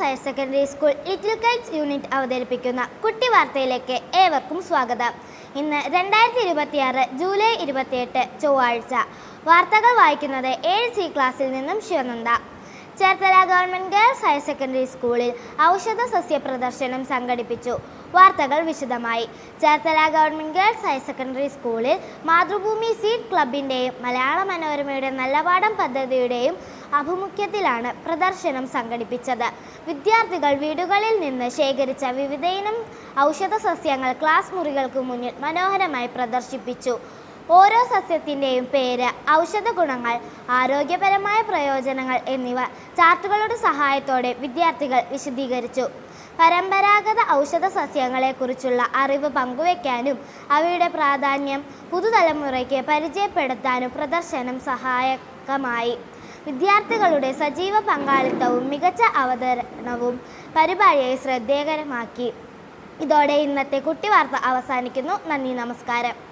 Girls higher secondary school little Kites unit അവതരിപ്പിക്കുന്ന കുട്ടി വാർത്തയിലേക്ക് ഏവർക്കും സ്വാഗതം. ഇന്ന് 2026 ജൂലൈ 28 ചൊവ്വാഴ്ച. വാർത്തകൾ വായിക്കുന്നത് 7C ക്ലാസ്സിൽ നിന്നും Sivananda. Cherthala government girls higher secondary സ്കൂളിൽ ഔഷധ സസ്യ പ്രദർശനം സംഘടിപ്പിച്ചു. വാർത്തകൾ വിശദമായി. Cherthala government girls higher secondary സ്കൂളിൽ മാതൃഭൂമി സീഡ് ക്ലബിൻ്റെയും മലയാള മനോരമയുടെ നല്ലപാഠം പദ്ധതിയുടെയും ആഭിമുഖ്യത്തിലാണ് പ്രദർശനം സംഘടിപ്പിച്ചത്. വിദ്യാർത്ഥികൾ വീടുകളിൽ നിന്ന് ശേഖരിച്ച വിവിധയിനം ഔഷധ സസ്യങ്ങൾ ക്ലാസ് മുറികൾക്ക് മുന്നിൽ മനോഹരമായി പ്രദർശിപ്പിച്ചു. ഓരോ സസ്യത്തിൻ്റെയും പേര്, ഔഷധ ഗുണങ്ങൾ, ആരോഗ്യപരമായ പ്രയോജനങ്ങൾ എന്നിവ ചാർട്ടുകളുടെ സഹായത്തോടെ വിദ്യാർത്ഥികൾ വിശദീകരിച്ചു. പരമ്പരാഗത ഔഷധ സസ്യങ്ങളെക്കുറിച്ചുള്ള അറിവ് പങ്കുവയ്ക്കാനും അവയുടെ പ്രാധാന്യം പുതുതലമുറയ്ക്ക് പരിചയപ്പെടുത്താനും പ്രദർശനം സഹായകമായി. വിദ്യാർത്ഥികളുടെ സജീവ പങ്കാളിത്തവും മികച്ച അവതരണവും പരിപാടിയെ ശ്രദ്ധേയകരമാക്കി. ഇതോടെ ഇന്നത്തെ കുട്ടി വാർത്ത അവസാനിക്കുന്നു. നന്ദി, നമസ്കാരം.